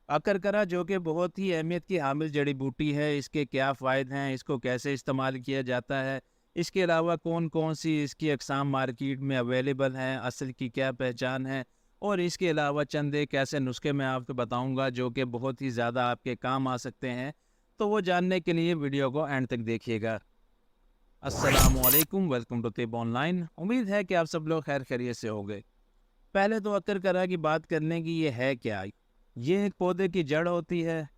अकरकरा जो कि बहुत ही अहमियत की हामिल जड़ी बूटी है, इसके क्या फ़ायदे हैं, इसको कैसे इस्तेमाल किया जाता है, इसके अलावा कौन-कौन सी इसकी अक़साम मार्केट में अवेलेबल हैं, असल की क्या पहचान है और इसके अलावा चंद एक ऐसे नुस्खे मैं आपको बताऊँगा जो कि बहुत ही ज़्यादा आपके काम आ सकते हैं। तो वो जानने के लिए वीडियो को एंड तक देखिएगा। अस्सलामुअलैकुम, वेलकम टू तिब ऑनलाइन। उम्मीद है कि आप सब लोग खैर खैरियत से होंगे। पहले तो अकरकरा की बात करने की, ये है क्या? ये एक पौधे की जड़ होती है।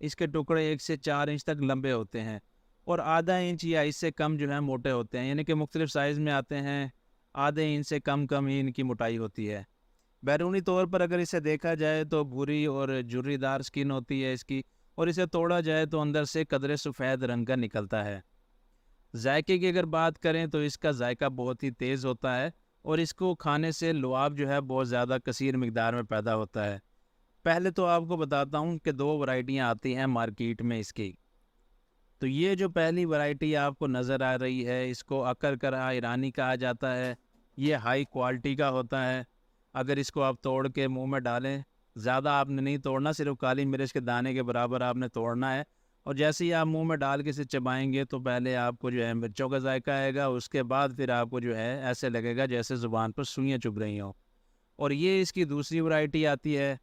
इसके टुकड़े 1 से 4 इंच तक लंबे होते हैं और आधा इंच या इससे कम जो है मोटे होते हैं, यानी कि मुख्तलिफ साइज़ में आते हैं। आधे इंच से कम ही इनकी मोटाई होती है। बैरूनी तौर पर अगर इसे देखा जाए तो भूरी और झुर्रीदार स्किन होती है इसकी, और इसे तोड़ा जाए तो अंदर से कदरे सफ़ेद रंग का निकलता है। जायके की अगर बात करें तो इसका जायका बहुत ही तेज़ होता है और इसको खाने से लुआब जो है बहुत ज़्यादा कसीर मिकदार में पैदा होता है। पहले तो आपको बताता हूँ कि 2 वैरायटियाँ आती हैं मार्केट में इसकी। तो ये जो पहली वैरायटी आपको नज़र आ रही है, इसको अकरकरा ईरानी कहा जाता है। ये हाई क्वालिटी का होता है। अगर इसको आप तोड़ के मुंह में डालें, ज़्यादा आपने नहीं तोड़ना, सिर्फ काली मिर्च के दाने के बराबर आपने तोड़ना है। और जैसे ही आप मुंह में डाल के इसे चबाएंगे तो पहले आपको जो है मिर्चों का जायका आएगा, उसके बाद फिर आपको जो है ऐसे लगेगा जैसे ज़ुबान पर सुइयाँ चुभ रही हों। और ये इसकी दूसरी वैरायटी आती है।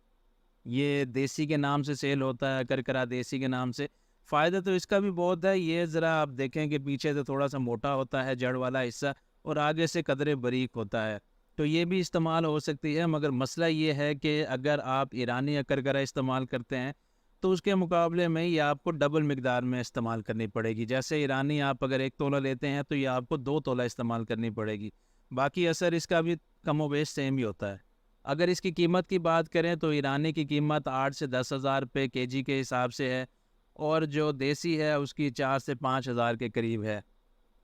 ये देसी के नाम से सेल होता है, करकरा देसी के नाम से। फ़ायदा तो इसका भी बहुत है। ये ज़रा आप देखें कि पीछे से थोड़ा-सा मोटा होता है जड़ वाला हिस्सा और आगे से कदरे बारीक होता है। तो ये भी इस्तेमाल हो सकती है, मगर मसला ये है कि अगर आप ईरानी करकरा इस्तेमाल करते हैं, तो उसके मुकाबले में ये आपको डबल मिकदार में इस्तेमाल करनी पड़ेगी। जैसे ईरानी आप अगर 1 तोला लेते हैं, तो ये आपको 2 तोला इस्तेमाल करनी पड़ेगी। बाकी असर इसका भी कमोबेश सेम ही होता है। अगर इसकी कीमत की बात करें तो ईरानी की कीमत 8 से 10 हज़ार रुपये केजी के हिसाब से है और जो देसी है उसकी 4 से 5 हज़ार के करीब है।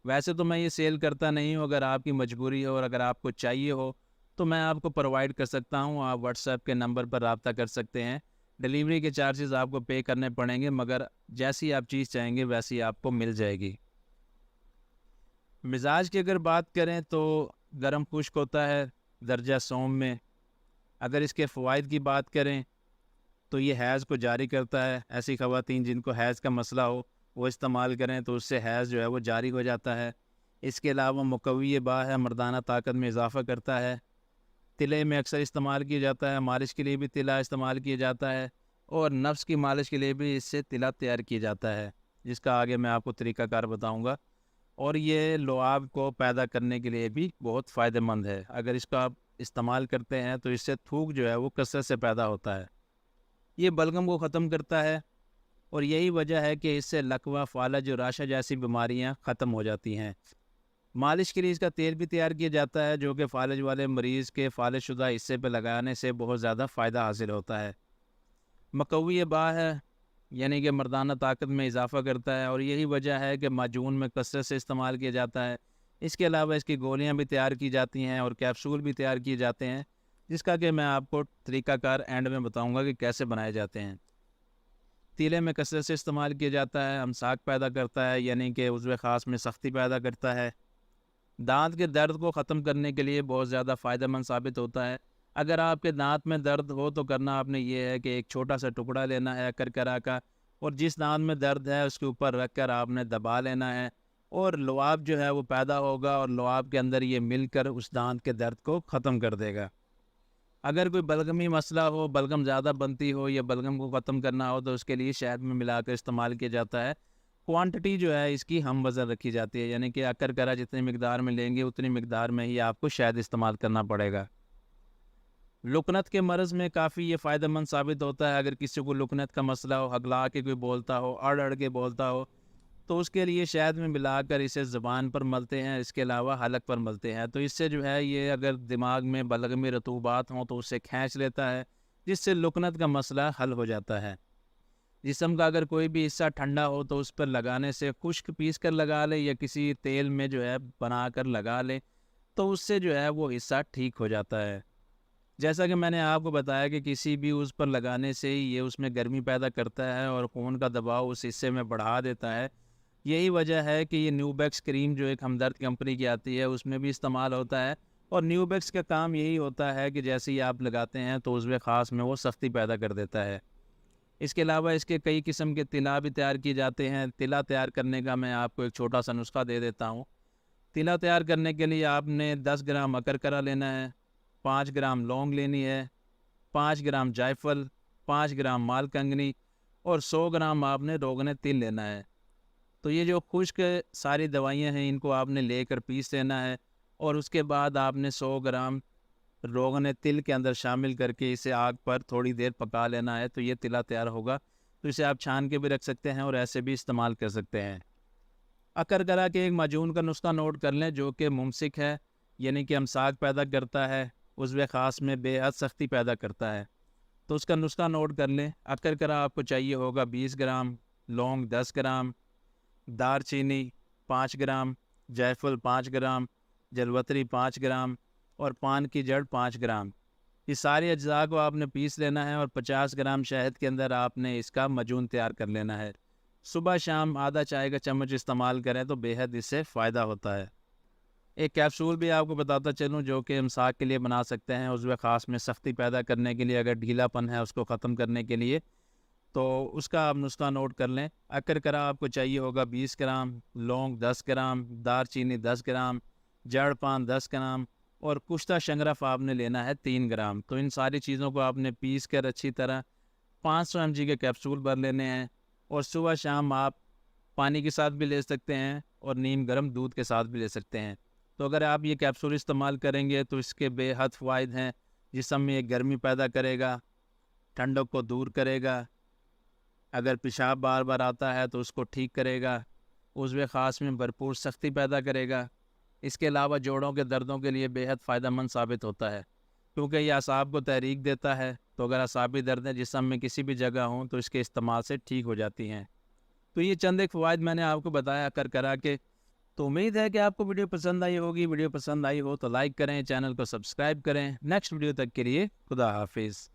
वैसे तो मैं ये सेल करता नहीं हूँ, अगर आपकी मजबूरी हो और अगर आपको चाहिए हो तो मैं आपको प्रोवाइड कर सकता हूँ। आप व्हाट्सएप के नंबर पर रब्ता कर सकते हैं। डिलीवरी के चार्जेस आपको पे करने पड़ेंगे, मगर जैसी आप चीज़ चाहेंगे वैसी आपको मिल जाएगी। मिजाज की अगर बात करें तो गर्म खुश्क होता है, दर्जा सौम में। अगर इसके फ़वाइद की बात करें तो ये हैज़ को जारी करता है। ऐसी ख़वातीन जिनको हैज़ का मसला हो वो इस्तेमाल करें तो उससे हैज़ जो है वो जारी हो जाता है। इसके अलावा मुक़व्वी बा है, मर्दाना ताकत में इजाफ़ा करता है। तिले में अक्सर इस्तेमाल किया जाता है, मालिश के लिए भी तिला इस्तेमाल किया जाता है और नफ्स की मालिश के लिए भी इससे तिला तैयार किया जाता है, जिसका आगे मैं आपको तरीक़ाकार बताऊँगा। और ये लुआब को पैदा करने के लिए भी बहुत फ़ायदेमंद है। अगर इसका आप इस्तेमाल करते हैं तो इससे थूक जो है वो कसरत से पैदा होता है। ये बलगम को ख़त्म करता है और यही वजह है कि इससे लकवा, फ़ालज और राशा जैसी बीमारियां ख़त्म हो जाती हैं। मालिश के लिए इसका तेल भी तैयार किया जाता है, जो कि फ़ालज वाले मरीज़ के फ़ालज शुदा हिस्से पर लगाने से बहुत ज़्यादा फ़ायदा हासिल होता है। मकवी बा है, यानी कि मर्दाना ताकत में इजाफ़ा करता है और यही वजह है कि माजून में कसरत से इस्तेमाल किया जाता है। इसके अलावा इसकी गोलियां भी तैयार की जाती हैं और कैप्सूल भी तैयार किए जाते हैं, जिसका कि मैं आपको तरीक़ाकार एंड में बताऊंगा कि कैसे बनाए जाते हैं। तीले में कसरत से इस्तेमाल किया जाता है, अमसाक पैदा करता है, यानी कि उज़्व ख़ास में सख्ती पैदा करता है। दांत के दर्द को ख़त्म करने के लिए बहुत ज़्यादा फ़ायदेमंद साबित होता है। अगर आपके दांत में दर्द हो तो करना आपने ये है कि एक छोटा सा टुकड़ा लेना है करकरा का और जिस दांत में दर्द है उसके ऊपर रख कर आपने दबा लेना है और लुआब जो है वो पैदा होगा और लुआब के अंदर ये मिलकर उस दांत के दर्द को ख़त्म कर देगा। अगर कोई बलगमी मसला हो, बलगम ज़्यादा बनती हो या बलगम को ख़त्म करना हो, तो उसके लिए शहद में मिलाकर इस्तेमाल किया जाता है। क्वांटिटी जो है इसकी हम वज़न रखी जाती है, यानी कि अकरकरा जितनी मिकदार में लेंगे उतनी मिकदार में ही आपको शहद इस्तेमाल करना पड़ेगा। लुकनत के मर्ज़ में काफ़ी ये फ़ायदेमंद साबित होता है। अगर किसी को लुकनत का मसला हो, हगला के कोई बोलता हो, अड़ अड़ के बोलता हो, तो उसके लिए शहद में मिलाकर इसे ज़ुबान पर मलते हैं, इसके अलावा हलक पर मलते हैं। तो इससे जो है ये अगर दिमाग में बलगमी रतूबात हों तो उससे खींच लेता है, जिससे लुकनत का मसला हल हो जाता है। जिस्म का अगर कोई भी हिस्सा ठंडा हो तो उस पर लगाने से, खुश्क पीस कर लगा ले या किसी तेल में जो है बना कर लगा ले, तो उससे जो है वो हिस्सा ठीक हो जाता है। जैसा कि मैंने आपको बताया कि किसी भी उस पर लगाने से ही ये उसमें गर्मी पैदा करता है और खून का दबाव उस हिस्से में बढ़ा देता है। यही वजह है कि ये न्यूबैक्स क्रीम जो एक हमदर्द कंपनी की आती है उसमें भी इस्तेमाल होता है और न्यूबैक्स का काम यही होता है कि जैसे ही आप लगाते हैं तो उसमें ख़ास में वो सख्ती पैदा कर देता है। اس کے علاوہ اس کے کئی قسم کے طلا بھی تیار کیے جاتے ہیں۔ طلا تیار کرنے کا میں آپ کو ایک چھوٹا سا نسخہ دے دیتا ہوں۔ طلا تیار کرنے کے لیے آپ نے 10 گرام اکرکرا لینا ہے، 5 گرام لونگ لینی ہے، 5 گرام جائفل، 5 گرام مال کنگنی اور 100 گرام آپ نے روغن تل لینا ہے۔ تو یہ جو خشک ساری دوائیاں ہیں ان کو آپ نے لے کر پیس لینا ہے، اور اس کے بعد آپ نے 100 گرام روغن تل کے اندر شامل کر کے اسے آگ پر تھوڑی دیر پکا لینا ہے، تو یہ طلا تیار ہوگا۔ تو اسے آپ چھان کے بھی رکھ سکتے ہیں اور ایسے بھی استعمال کر سکتے ہیں۔ اکرکرا کے ایک معجون کا نسخہ نوٹ کر لیں جو کہ ممسک ہے، یعنی کہ امساک پیدا کرتا ہے، عضو خاص میں بے حد سختی پیدا کرتا ہے۔ تو اس کا نسخہ نوٹ کر لیں۔ اکرکرا آپ کو چاہیے ہوگا 20 گرام، لونگ 10 گرام، دار چینی 5 گرام، جائفل 5 گرام، جلوتری 5 گرام اور پان کی جڑ 5 گرام۔ یہ سارے اجزاء کو آپ نے پیس لینا ہے اور 50 گرام شہد کے اندر آپ نے اس کا معجون تیار کر لینا ہے۔ صبح شام آدھا چائے کا چمچ استعمال کریں تو بے حد اس سے فائدہ ہوتا ہے۔ ایک کیپسول بھی آپ کو بتاتا چلوں جو کہ امساک کے لیے بنا سکتے ہیں، عضو خاص میں سختی پیدا کرنے کے لیے، اگر ڈھیلا پن ہے اس کو ختم کرنے کے لیے، تو اس کا آپ نسخہ نوٹ کر لیں۔ اکرکرا آپ کو چاہیے ہوگا 20 گرام، لونگ 10 گرام، دار چینی 10 گرام، جڑ پان 10 گرام اور کشتہ شنگرف آپ نے لینا ہے 3 گرام۔ تو ان ساری چیزوں کو آپ نے پیس کر اچھی طرح 500 mg کے کیپسول بھر لینے ہیں، اور صبح شام آپ پانی کے ساتھ بھی لے سکتے ہیں اور نیم گرم دودھ کے ساتھ بھی لے سکتے ہیں۔ تو اگر آپ یہ کیپسول استعمال کریں گے تو اس کے بے حد فوائد ہیں۔ جسم میں ایک گرمی پیدا کرے گا، ٹھنڈک کو دور کرے گا، اگر پیشاب بار بار آتا ہے تو اس کو ٹھیک کرے گا، عضو خاص میں بھرپور سختی پیدا کرے گا۔ اس کے علاوہ جوڑوں کے دردوں کے لیے بے حد فائدہ مند ثابت ہوتا ہے، کیونکہ یہ اعصاب کو تحریک دیتا ہے۔ تو اگر اعصابی دردیں جسم میں کسی بھی جگہ ہوں تو اس کے استعمال سے ٹھیک ہو جاتی ہیں۔ تو یہ چند ایک فوائد میں نے آپ کو بتایا اکرکرا کے۔ تو امید ہے کہ آپ کو ویڈیو پسند آئی ہوگی۔ ویڈیو پسند آئی ہو تو لائک کریں، چینل کو سبسکرائب کریں۔ نیکسٹ ویڈیو تک کے لیے خدا حافظ۔